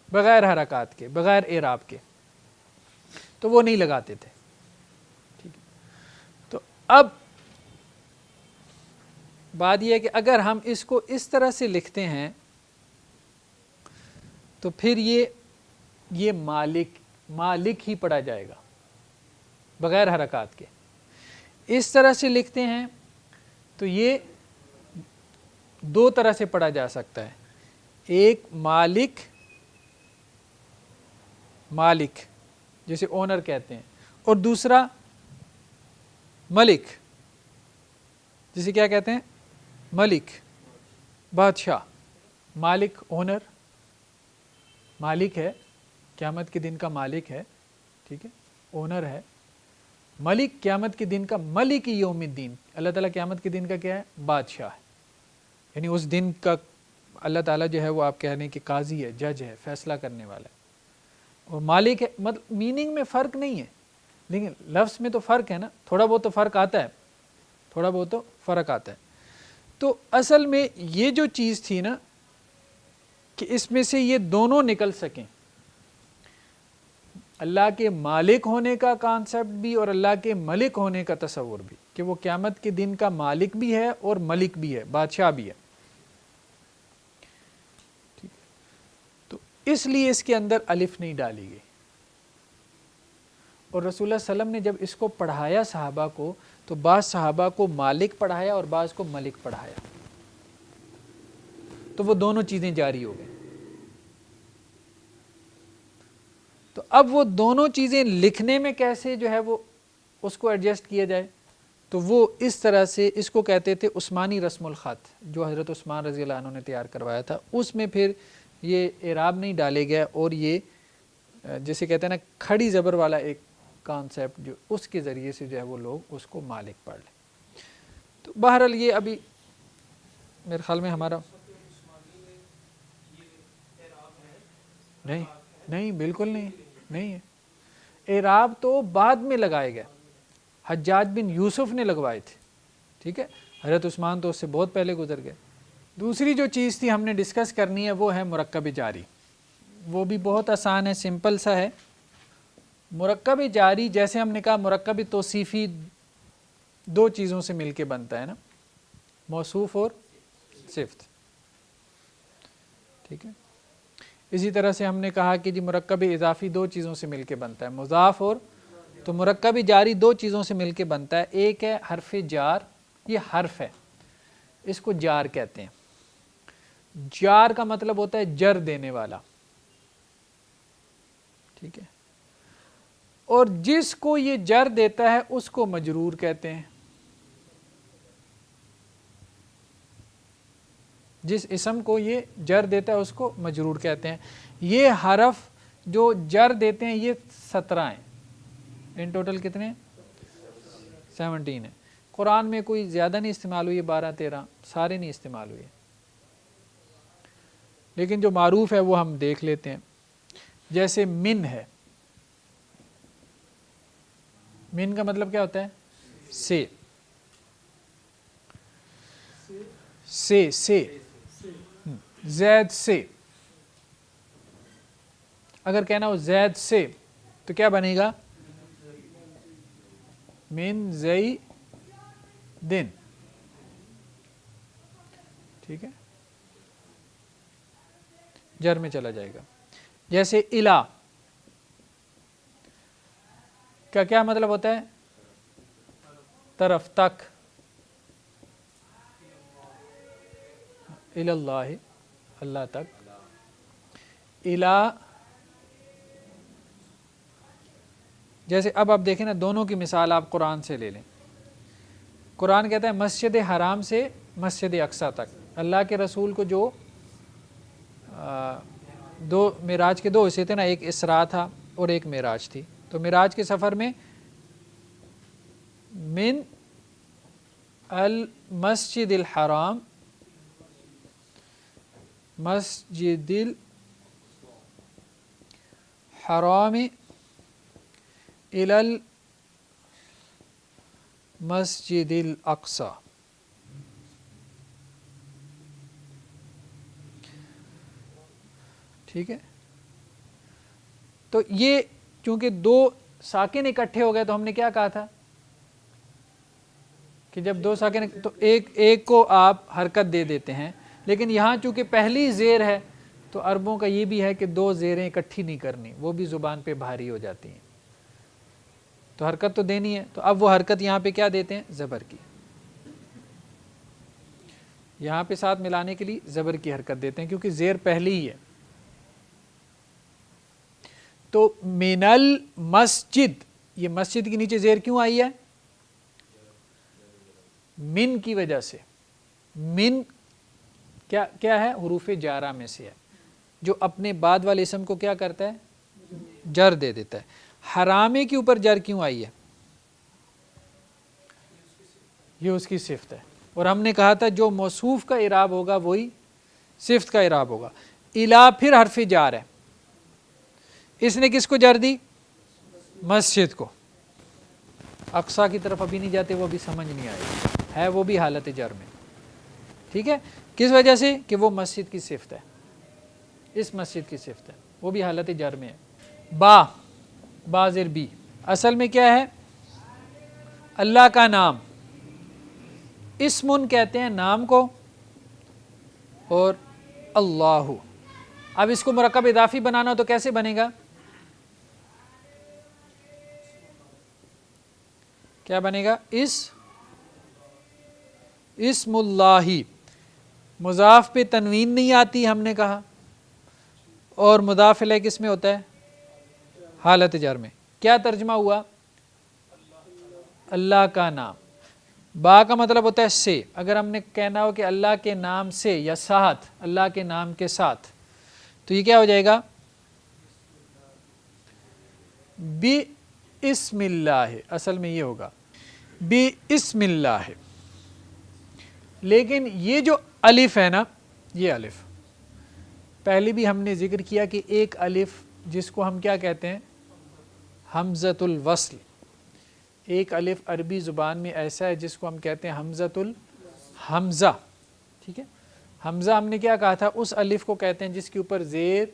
بغیر حرکات کے، بغیر اعراب کے، تو وہ نہیں لگاتے تھے. ٹھیک ہے. تو اب بات یہ ہے کہ اگر ہم اس کو اس طرح سے لکھتے ہیں تو پھر یہ مالک ہی پڑھا جائے گا بغیر حرکات کے. اس طرح سے لکھتے ہیں تو یہ 2 طرح سے پڑھا جا سکتا ہے. ایک مالک جسے اونر کہتے ہیں، اور دوسرا ملک جسے کیا کہتے ہیں؟ ملک. بادشاہ، مالک، اونر، مالک ہے، قیامت کے دن کا مالک ہے، ٹھیک ہے، اونر ہے۔ ملک، قیامت کے دن کا ملک یوم الدین، اللہ تعالیٰ قیامت کے دن کا کیا ہے؟ بادشاہ ہے، یعنی اس دن کا اللہ تعالیٰ جو ہے وہ آپ کہہ رہے ہیں کہ قاضی ہے، جج ہے، فیصلہ کرنے والا ہے۔ اور مالک ہے، مطلب میننگ میں فرق نہیں ہے، لیکن لفظ میں تو فرق ہے نا، تھوڑا بہت تو فرق آتا ہے، تھوڑا بہت تو فرق آتا ہے۔ تو اصل میں یہ جو چیز تھی نا کہ اس میں سے یہ دونوں نکل سکیں، اللہ کے مالک ہونے کا کانسیپٹ بھی اور اللہ کے ملک ہونے کا تصور بھی، کہ وہ قیامت کے دن کا مالک بھی ہے اور ملک بھی ہے، بادشاہ بھی ہے، تو اس لیے اس کے اندر الف نہیں ڈالی گئی۔ اور رسول اللہ صلی اللہ علیہ وسلم نے جب اس کو پڑھایا صحابہ کو، تو بعض صحابہ کو مالک پڑھایا اور بعض کو ملک پڑھایا، تو وہ دونوں چیزیں جاری ہو گئیں۔ تو اب وہ دونوں چیزیں لکھنے میں کیسے جو ہے وہ اس کو ایڈجسٹ کیا جائے، تو وہ اس طرح سے، اس کو کہتے تھے عثمانی رسم الخط، جو حضرت عثمان رضی اللہ عنہ نے تیار کروایا تھا، اس میں پھر یہ اعراب نہیں ڈالے گئے، اور یہ جیسے کہتے ہیں نا کھڑی زبر والا ایک کانسیپٹ، جو اس کے ذریعے سے جو ہے وہ لوگ اس کو مالک پڑھ لیں۔ تو بہرحال یہ ابھی میرے خیال میں ہمارا نہیں، نہیں بالکل نہیں، نہیں ہے، اعراب تو بعد میں لگائے گئے، حجاج بن یوسف نے لگوائے تھے، ٹھیک ہے، حضرت عثمان تو اس سے بہت پہلے گزر گئے۔ دوسری جو چیز تھی ہم نے ڈسکس کرنی ہے وہ ہے مرکب جاری، وہ بھی بہت آسان ہے، سمپل سا ہے۔ مرکب جاری جیسے ہم نے کہا مرکب توصیفی دو چیزوں سے مل کے بنتا ہے نا، موصوف اور صفت، ٹھیک ہے۔ اسی طرح سے ہم نے کہا کہ جی مرکب اضافی دو چیزوں سے مل کے بنتا ہے، مضاف اور، تو مرکب جاری دو چیزوں سے مل کے بنتا ہے، ایک ہے حرف جار، یہ حرف ہے، اس کو جار کہتے ہیں، جار کا مطلب ہوتا ہے جر دینے والا، ٹھیک ہے، اور جس کو یہ جر دیتا ہے اس کو مجرور کہتے ہیں، جس اسم کو یہ جر دیتا ہے اس کو مجرور کہتے ہیں۔ یہ حرف جو جر دیتے ہیں یہ 17 ہیں، ان ٹوٹل کتنے ہیں؟ 17 ہیں۔ قرآن میں کوئی زیادہ نہیں استعمال ہوئی ہے، 12-13 سارے نہیں استعمال ہوئے، لیکن جو معروف ہے وہ ہم دیکھ لیتے ہیں۔ جیسے من ہے، من کا مطلب کیا ہوتا ہے؟ سے، سے زید سے، اگر کہنا ہو زید سے تو کیا بنے گا؟ من زئی دن، ٹھیک ہے، جر میں چلا جائے گا۔ جیسے الا کا کیا مطلب ہوتا ہے؟ طرف، تک، اللہ، اللہ تک، الا، جیسے اب آپ دیکھیں نا دونوں کی مثال آپ قرآن سے لے لیں، قرآن کہتا ہے مسجد حرام سے مسجد اقصی تک، اللہ کے رسول کو جو دو معراج کے دو حصے تھے نا، ایک اسراء تھا اور ایک معراج تھی، تو معراج کے سفر میں من المسجد الحرام مسجد الحرام الى المسجد الاقصی، ٹھیک ہے۔ تو یہ چونکہ دو ساکن اکٹھے ہو گئے تو ہم نے کیا کہا تھا کہ جب دو ساکن تو ایک کو آپ حرکت دے دیتے ہیں، لیکن یہاں چونکہ پہلی زیر ہے تو عربوں کا یہ بھی ہے کہ دو زیریں اکٹھی نہیں کرنی، وہ بھی زبان پہ بھاری ہو جاتی ہیں، تو حرکت تو دینی ہے، تو اب وہ حرکت یہاں پہ کیا دیتے ہیں؟ زبر کی، یہاں پہ ساتھ ملانے کے لیے زبر کی حرکت دیتے ہیں کیونکہ زیر پہلی ہی ہے۔ تو من المسجد، یہ مسجد کے نیچے زیر کیوں آئی ہے؟ من کی وجہ سے، من کیا ہے؟ حروف جارہ میں سے ہے، جو اپنے بعد والے اسم کو کیا کرتا ہے؟ جر دے دیتا ہے۔ حرامے کے اوپر جر کیوں آئی ہے؟ یہ اس کی صفت ہے، اور ہم نے کہا تھا جو موصوف کا اعراب ہوگا وہی صفت کا اعراب ہوگا۔ الا پھر حرف جار ہے، اس نے کس کو جر دی؟ مسجد کو۔ اقصیٰ کی طرف ابھی نہیں جاتے، وہ ابھی سمجھ نہیں آئے، ہے وہ بھی حالت جر میں، ٹھیک ہے؟ کس وجہ سے؟ کہ وہ مسجد کی صفت ہے، اس مسجد کی صفت ہے، وہ بھی حالت جر میں ہے۔ با زیر بی اصل میں کیا ہے؟ اللہ کا نام، اسمن کہتے ہیں نام کو، اور اللہ۔ اب اس کو مرکب اضافی بنانا ہو تو کیسے بنے گا؟ کیا بنے گا؟ اسم اللہ، مضاف پہ تنوین نہیں آتی ہم نے کہا، اور مضاف الیہ کس میں ہوتا ہے؟ حالت جر میں۔ کیا ترجمہ ہوا؟ اللہ کا نام۔ با کا مطلب ہوتا ہے سے، اگر ہم نے کہنا ہو کہ اللہ کے نام سے یا ساتھ، اللہ کے نام کے ساتھ، تو یہ کیا ہو جائے گا؟ بسم اللہ، اصل میں یہ ہوگا بسم اللہ۔ لیکن یہ جو الف ہے نا، یہ الف پہلے بھی ہم نے ذکر کیا کہ ایک الف جس کو ہم کیا کہتے ہیں؟ حمزۃ الوصل۔ ایک الف عربی زبان میں ایسا ہے جس کو ہم کہتے ہیں حمزۃ الحمزہ، ٹھیک ہے؟ حمزہ ہم نے کیا کہا تھا؟ اس الف کو کہتے ہیں جس کے اوپر زیر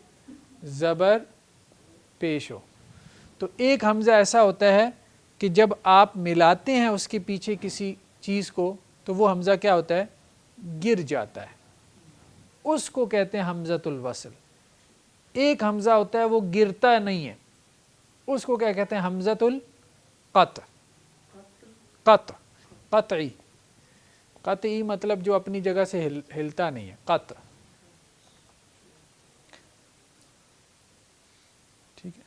زبر پیش ہو۔ تو ایک حمزہ ایسا ہوتا ہے کہ جب آپ ملاتے ہیں اس کے پیچھے کسی چیز کو تو وہ حمزہ کیا ہوتا ہے؟ گر جاتا ہے، اس کو کہتے ہیں حمزۃ الوصل۔ ایک حمزہ ہوتا ہے وہ گرتا نہیں ہے، اس کو کیا کہتے ہیں؟ حمزۃ القطع۔ قطعی، قطعی مطلب جو اپنی جگہ سے ہلتا نہیں ہے، قطع، ٹھیک ہے؟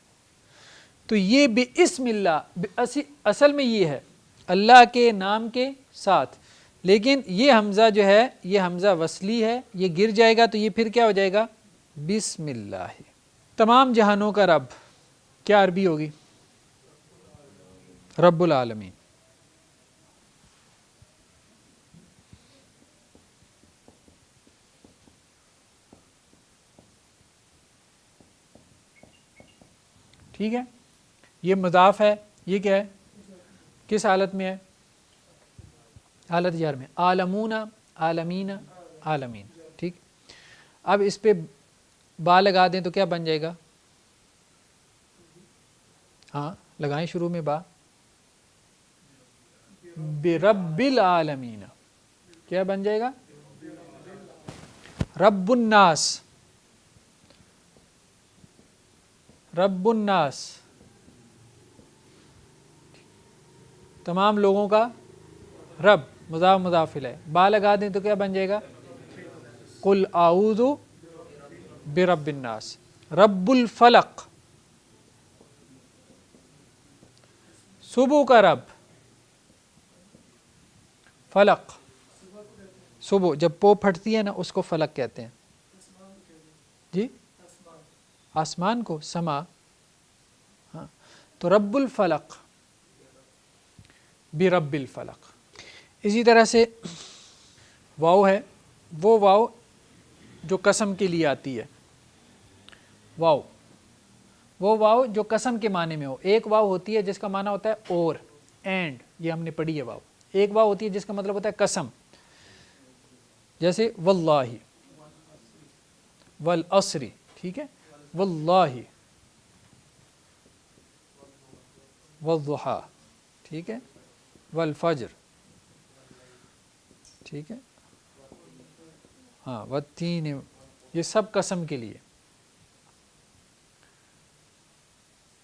تو یہ بسم اللہ اصل میں یہ ہے اللہ کے نام کے ساتھ، لیکن یہ حمزہ جو ہے یہ حمزہ وصلی ہے، یہ گر جائے گا تو یہ پھر کیا ہو جائے گا؟ بسم اللہ۔ تمام جہانوں کا رب کیا عربی ہوگی؟ رب العالمین۔ ٹھیک ہے؟ یہ مضاف ہے، یہ کیا ہے؟ کس حالت میں ہے؟ حالت جر میں۔ عالمون، عالمین، عالمین، ٹھیک۔ اب اس پہ با لگا دیں تو کیا بن جائے گا؟ ہاں لگائیں شروع میں با، برب العالمین، کیا بن جائے گا؟ رب الناس، رب الناس، تمام لوگوں کا رب، مضاف مضاف الیہ، با لگا دیں تو کیا بن جائے گا؟ قل اعوذ برب الناس۔ رب الفلق، صبح کا رب، فلق، صبح جب پو پھٹتی ہے نا اس کو فلق کہتے ہیں، جی آسمان کو، سما، ہاں۔ تو رب الفلق، برب الفلق۔ اسی طرح سے واو ہے، وہ واو جو قسم کے لیے آتی ہے، واو، وہ واو جو قسم کے معنی میں ہو۔ ایک واو ہوتی ہے جس کا معنی ہوتا ہے اور، اینڈ، یہ ہم نے پڑھی ہے واو۔ ایک واو ہوتی ہے جس کا مطلب ہوتا ہے قسم، جیسے واللہ، والعصر، ٹھیک ہے؟ واللہ، والضحیٰ، ٹھیک ہے؟ والفجر، ٹھیک ہے؟ ہاں والتین، یہ سب قسم کے لیے۔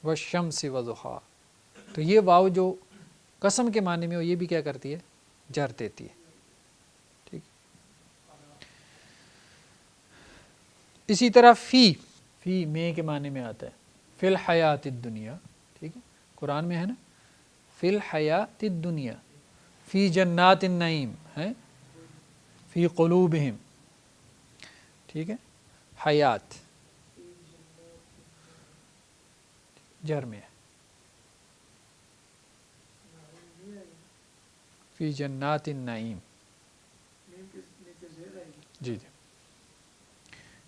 والشمس وضحیٰ، تو یہ واو جو قسم کے معنی میں ہو یہ بھی کیا کرتی ہے؟ جر دیتی ہے، ٹھیک۔ اسی طرح فی میں کے معنی میں آتا ہے، فی الحیات الدنیا، ٹھیک ہے؟ قرآن میں ہے نا، فی الحیات الدنیا، فی جنات النعیم ہے، فی قلوبہم، ٹھیک ہے، حیات جر میں ہے، فی جنات النعیم، جی جی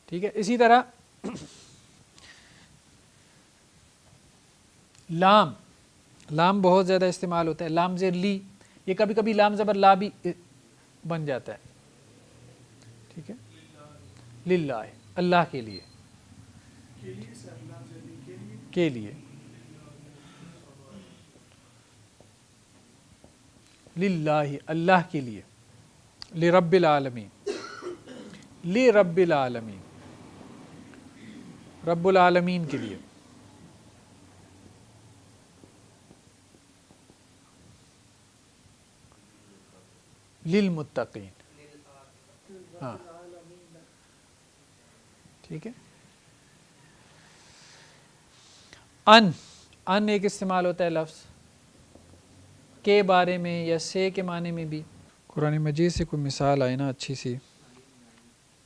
ٹھیک ہے. اسی طرح لام، لام بہت زیادہ استعمال ہوتا ہے، لام زیر لی، یہ کبھی کبھی لام زبر لا بھی بن جاتا ہے. ٹھیک ہے، للہ، اللہ کے لیے، کے لیے، للہ اللہ کے لیے، لرب العالمین، لرب العالمین، رب العالمین کے لیے. للمتقین، ہاں ٹھیک ہے. ان ایک استعمال ہوتا ہے لفظ کے بارے میں یا سے کے معنی میں بھی. قرآن مجید سے کوئی مثال آئے نا اچھی سی.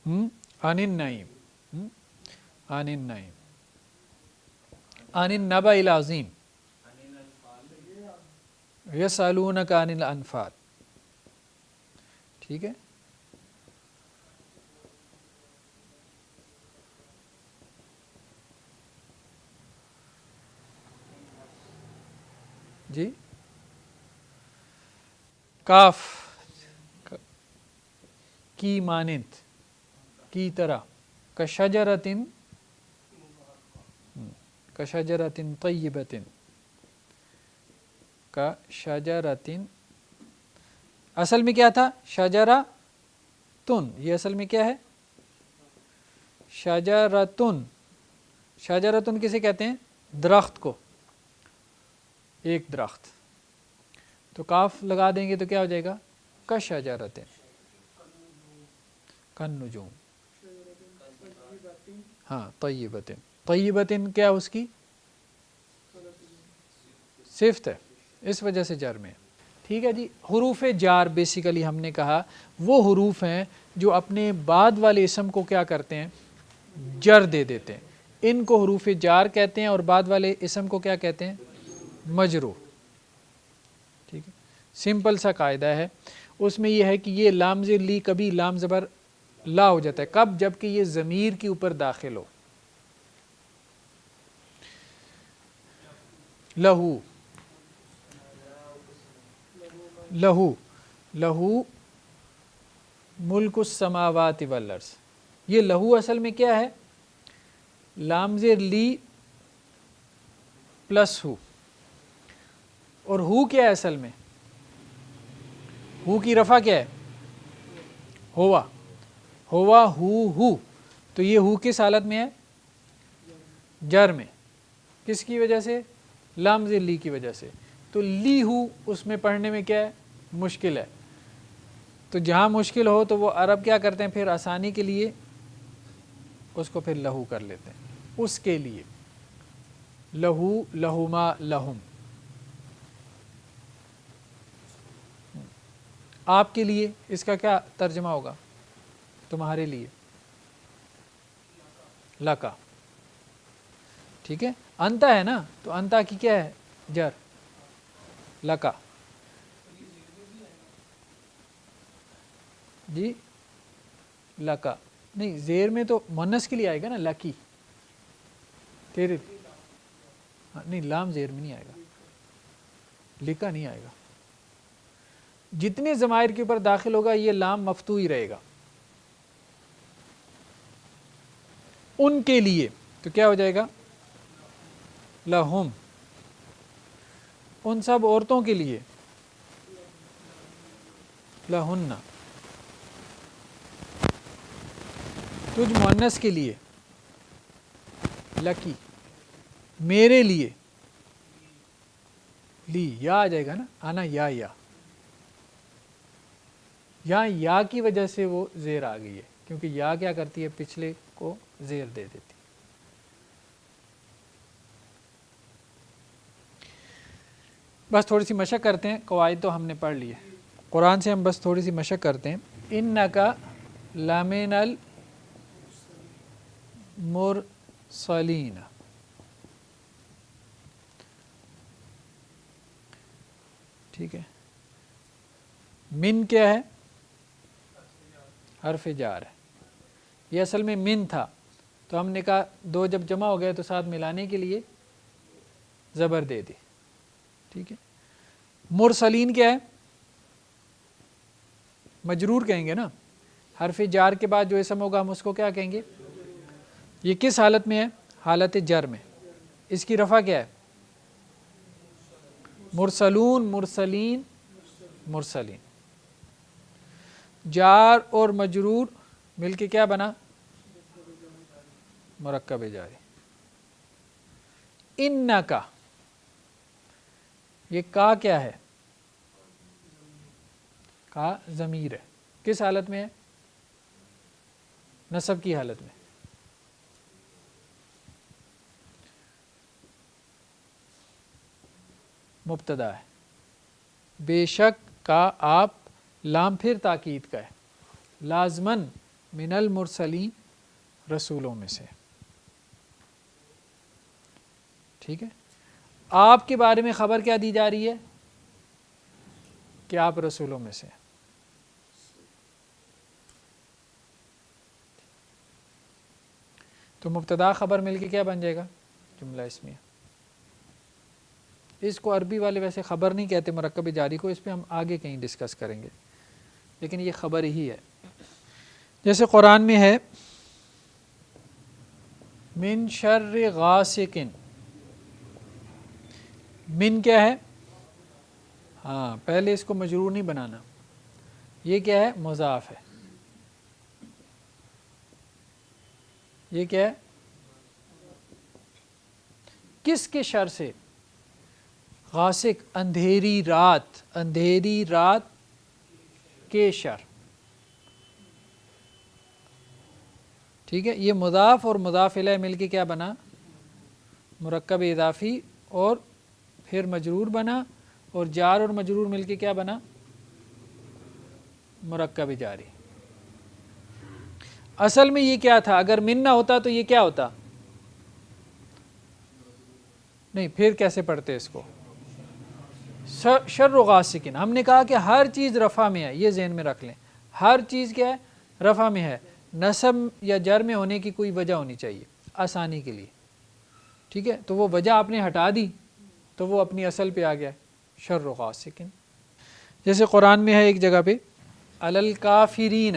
عن النعیم، عن النعیم، عن النبأ العظیم، یسألونک عن الانفال. ٹھیک ہے، جی. کاف کی مانند، کی طرح، کشجرۃ، کشجرۃ طیبۃ، کشجرۃ، اصل میں کیا تھا؟ شجرۃ، یہ اصل میں کیا ہے؟ شجرۃ. شجرۃ کسے کہتے ہیں؟ درخت کو، ایک درخت. تو کاف لگا دیں گے تو کیا ہو جائے گا؟ کشجرۃ، کالنجوم. ہاں طیبۃ، طیبۃ کیا اس کی صفت ہے، اس وجہ سے جر میں. ٹھیک ہے جی. حروف جار بیسیکلی ہم نے کہا وہ حروف ہیں جو اپنے بعد والے اسم کو کیا کرتے ہیں؟ جر دے دیتے ہیں. ان کو حروف جار کہتے ہیں اور بعد والے اسم کو کیا کہتے ہیں؟ مجرور. ٹھیک ہے، سمپل سا قاعدہ ہے. اس میں یہ ہے کہ یہ لام زیر لی کبھی لام زبر لا ہو جاتا ہے، کب؟ جب کہ یہ ضمیر کے اوپر داخل ہو. لہو، لہو، لہو ملک السماوات والارض. یہ لہو اصل میں کیا ہے؟ لام زیر لی پلس ہو. اور ہو کیا ہے اصل میں؟ ہو کی رفع کیا ہے؟ ہوا، ہوا ہو. تو یہ ہو کس حالت میں ہے؟ جر میں. کس کی وجہ سے؟ لام زیر لی کی وجہ سے. تو لی ہو اس میں پڑھنے میں کیا ہے؟ مشکل ہے. تو جہاں مشکل ہو تو وہ عرب کیا کرتے ہیں پھر آسانی کے لیے اس کو پھر لہو کر لیتے ہیں. اس کے لیے لہو، لہما، لہم. آپ کے لیے اس کا کیا ترجمہ ہوگا؟ تمہارے لیے لکا. ٹھیک ہے، انتا ہے نا، تو انتا کی کیا ہے؟ جر، لکا. جی لکا نہیں، زیر میں تو مونس کے لیے آئے گا نا، لکی تیرے. نہیں لام زیر میں نہیں آئے گا، لکا نہیں آئے گا. جتنے ضمائر کے اوپر داخل ہوگا یہ لام مفتوح ہی رہے گا. ان کے لیے تو کیا ہو جائے گا؟ لہم. ان سب عورتوں کے لیے لہن. تجھ مؤنث کے لیے لکی. میرے لیے لی. یا آ جائے گا نا، آنا یا یہاں یا کی وجہ سے وہ زیر آ گئی ہے، کیونکہ یا کیا کرتی ہے؟ پچھلے کو زیر دے دیتی. بس تھوڑی سی مشق کرتے ہیں، قواعد تو ہم نے پڑھ لی ہے، قرآن سے ہم بس تھوڑی سی مشق کرتے ہیں. انکا لمن مرسلین. ٹھیک ہے. من کیا ہے؟ حرف جار ہے. یہ اصل میں من تھا، تو ہم نے کہا دو جب جمع ہو گئے تو ساتھ ملانے کے لیے زبر دے دی. ٹھیک ہے. مرسلین کیا ہے؟ مجرور کہیں گے نا. حرف جار کے بعد جو اسم ہوگا ہم اس کو کیا کہیں گے؟ یہ کس حالت میں ہے؟ حالت جر میں. اس کی رفع کیا ہے؟ مرسلون، مرسلین، مرسلین. جار اور مجرور مل کے کیا بنا؟ مرکب جاری. انکا، یہ کا کیا ہے؟ کا ضمیر ہے. کس حالت میں ہے؟ نصب کی حالت میں. مبتدا ہے. بے شک کا آپ، لام پھر تاکید کا ہے. لازمن من المرسلین، رسولوں میں سے. ٹھیک ہے. آپ کے بارے میں خبر کیا دی جا رہی ہے؟ کہ آپ رسولوں میں سے. تو مبتدا خبر مل کے کیا بن جائے گا؟ جملہ اسمیہ. اس کو عربی والے ویسے خبر نہیں کہتے مرکب جاری کو، اس پہ ہم آگے کہیں ڈسکس کریں گے، لیکن یہ خبر ہی ہے. جیسے قرآن میں ہے من شر غاسق. من کیا ہے؟ ہاں، پہلے اس کو مجرور نہیں بنانا. یہ کیا ہے؟ مضاف ہے. یہ کیا ہے؟ کس کے شر سے؟ غاسق، اندھیری رات، اندھیری رات کے شر. ٹھیک ہے. یہ مضاف اور مضاف الیہ مل کے کیا بنا؟ مرکب اضافی، اور پھر مجرور بنا، اور جار اور مجرور مل کے کیا بنا؟ مرکب جاری. اصل میں یہ کیا تھا؟ اگر من نہ ہوتا تو یہ کیا ہوتا؟ نہیں، پھر کیسے پڑھتے اس کو؟ شر غاسقین. ہم نے کہا کہ ہر چیز رفع میں ہے، یہ ذہن میں رکھ لیں. ہر چیز کیا ہے؟ رفع میں ہے. نصب یا جر میں ہونے کی کوئی وجہ ہونی چاہیے آسانی کے لیے. ٹھیک ہے. تو وہ وجہ آپ نے ہٹا دی تو وہ اپنی اصل پہ آ گیا، شر غاسقین. جیسے قرآن میں ہے ایک جگہ پہ علی الکافرین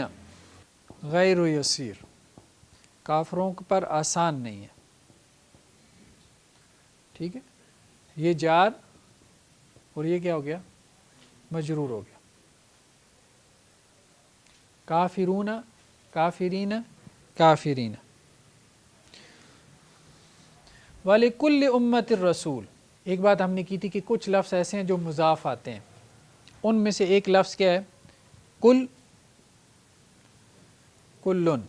غیر یسیر، کافروں پر آسان نہیں ہے. ٹھیک ہے. یہ جار اور یہ کیا ہو گیا؟ مجرور ہو گیا. کافرون، کافرین، کافرین. وَلِكُلِّ أُمَّةٍ الرَّسُولُ. ایک بات ہم نے کی تھی کہ کچھ لفظ ایسے ہیں جو مضاف آتے ہیں. ان میں سے ایک لفظ کیا ہے؟ کل، کلن.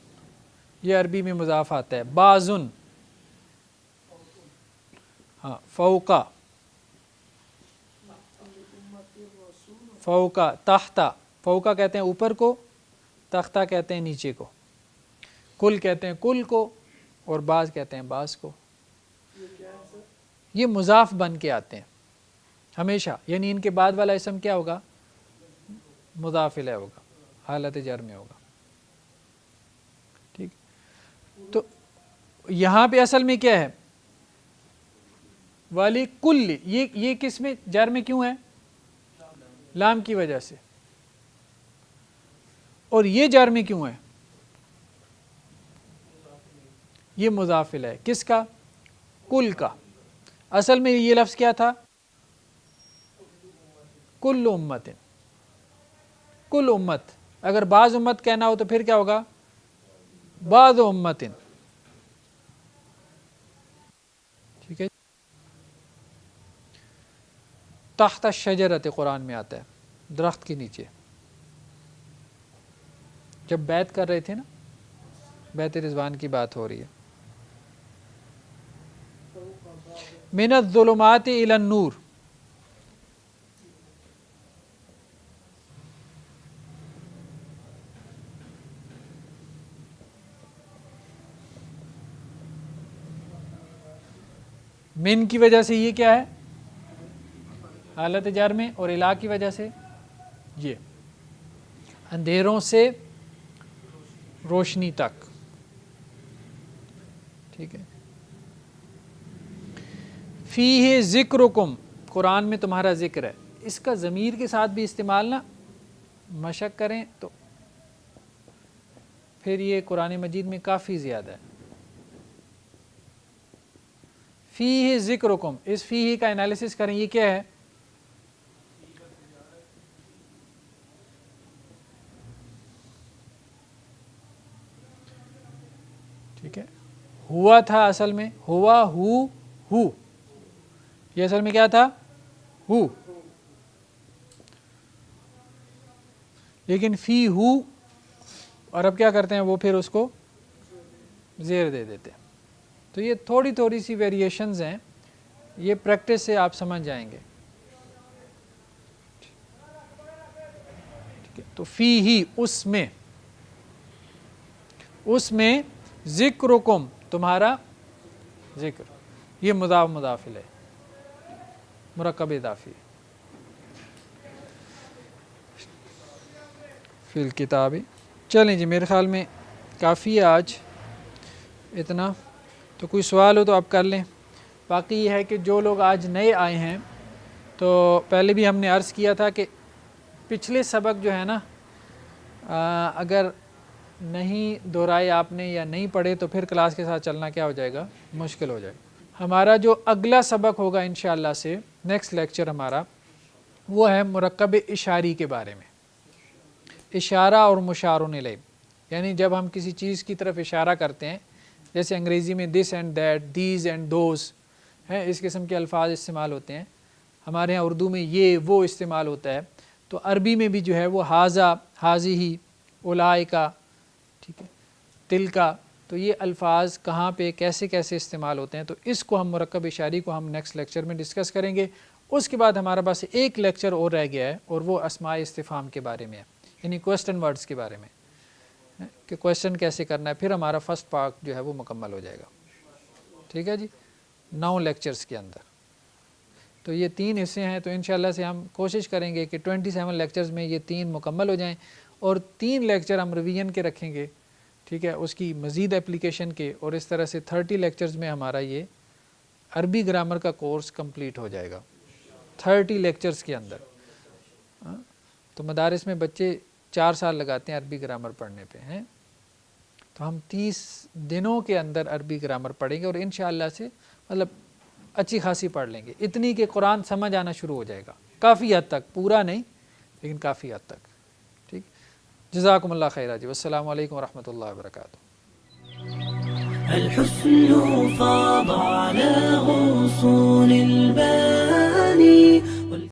یہ عربی میں مضاف آتا ہے. بعضن، ہاں، فوقا، فوقا، تحتا. فوقا کہتے ہیں اوپر کو، تختہ کہتے ہیں نیچے کو. کل کہتے ہیں کل کو، اور بعض کہتے ہیں بعض کو. یہ مضاف بن کے آتے ہیں ہمیشہ، یعنی ان کے بعد والا اسم کیا ہوگا؟ مضاف الیہ ہوگا، حالت جر میں ہوگا. ٹھیک. تو یہاں پہ اصل میں کیا ہے؟ والی کل. یہ کس میں جر میں کیوں ہے؟ لام کی وجہ سے. اور یہ جر میں کیوں ہے؟ یہ مضاف الیہ کس کا؟ کل کا. اصل میں یہ لفظ کیا تھا؟ کل امت. کل امت. اگر بعض امت کہنا ہو تو پھر کیا ہوگا؟ بعض امت. ٹھیک ہے. تحت الشجرۃ قرآن میں آتا ہے، درخت کے نیچے. جب بیعت کر رہے تھے نا، بیعت رضوان کی بات ہو رہی ہے. من الظلمات الی النور. من کی وجہ سے یہ کیا ہے حالت جر میں, اور الا کی وجہ سے یہ اندھیروں سے روشنی تک. ٹھیک ہے. فیہ ذکرکم, قرآن میں تمہارا ذکر ہے. اس کا ضمیر کے ساتھ بھی استعمال نہ مشق کریں تو پھر یہ قرآن مجید میں کافی زیادہ ہے. فیہ ذکرکم, اس فیہ کا انالیسس کریں, یہ کیا ہے؟ ٹھیک ہے. ہوا تھا اصل میں, ہوا ہو, یہ اصل میں کیا تھا؟ ہو. لیکن فی ہو, اور اب کیا کرتے ہیں وہ پھر اس کو زیر دے دیتے ہیں. تو یہ تھوڑی تھوڑی سی ویریشنز ہیں, یہ پریکٹس سے آپ سمجھ جائیں گے. ٹھیک ہے. تو فی ہی, اس میں ذکرکم, تمہارا ذکر, یہ مضاف مضاف الیہ مرکب اضافی. فی الکتاب. چلیں جی, میرے خیال میں کافی ہے آج اتنا. تو کوئی سوال ہو تو آپ کر لیں. باقی یہ ہے کہ جو لوگ آج نئے آئے ہیں, تو پہلے بھی ہم نے عرض کیا تھا کہ پچھلے سبق جو ہے نا, اگر نہیں دہرائے آپ نے یا نہیں پڑھے تو پھر کلاس کے ساتھ چلنا کیا ہو جائے گا, مشکل ہو جائے گا. ہمارا جو اگلا سبق ہوگا انشاءاللہ سے, نیکسٹ لیکچر ہمارا, وہ ہے مرکب اشاری کے بارے میں. اشارہ اور مشار الیہ, یعنی جب ہم کسی چیز کی طرف اشارہ کرتے ہیں, جیسے انگریزی میں this and that, these and those ہیں, اس قسم کے الفاظ استعمال ہوتے ہیں. ہمارے ہاں اردو میں یہ وہ استعمال ہوتا ہے. تو عربی میں بھی جو ہے وہ ہاذا, ہاذہ, اولئک, ٹھیک ہے, تلکا. تو یہ الفاظ کہاں پہ کیسے کیسے استعمال ہوتے ہیں, تو اس کو ہم مرکب اشاری کو ہم نیکسٹ لیکچر میں ڈسکس کریں گے. اس کے بعد ہمارا پاس ایک لیکچر اور رہ گیا ہے, اور وہ اسماء استفہام کے بارے میں ہے, یعنی کوسچن ورڈز کے بارے میں, کہ کوسچن کیسے کرنا ہے. پھر ہمارا فرسٹ پارٹ جو ہے وہ مکمل ہو جائے گا. ٹھیک ہے جی, 9 لیکچرز کے اندر. تو یہ 3 حصے ہیں. تو انشاءاللہ سے ہم کوشش کریں گے کہ 27 لیکچرز میں یہ 3 مکمل ہو جائیں, اور 3 لیکچر ہم ریویژن کے رکھیں گے. ٹھیک ہے, اس کی مزید اپلیکیشن کے, اور اس طرح سے 30 لیکچرز میں ہمارا یہ عربی گرامر کا کورس کمپلیٹ ہو جائے گا 30 لیکچرز کے اندر. تو مدارس میں بچے 4 سال لگاتے ہیں عربی گرامر پڑھنے پہ ہیں, تو ہم 30 دنوں کے اندر عربی گرامر پڑھیں گے, اور انشاءاللہ سے مطلب اچھی خاصی پڑھ لیں گے, اتنی کہ قرآن سمجھ آنا شروع ہو جائے گا کافی حد تک, پورا نہیں لیکن کافی حد تک. ٹھیک, جزاکم اللہ خیرہ جی, والسلام علیکم ورحمۃ اللہ وبرکاتہ. الحسن فاض على غصون الباني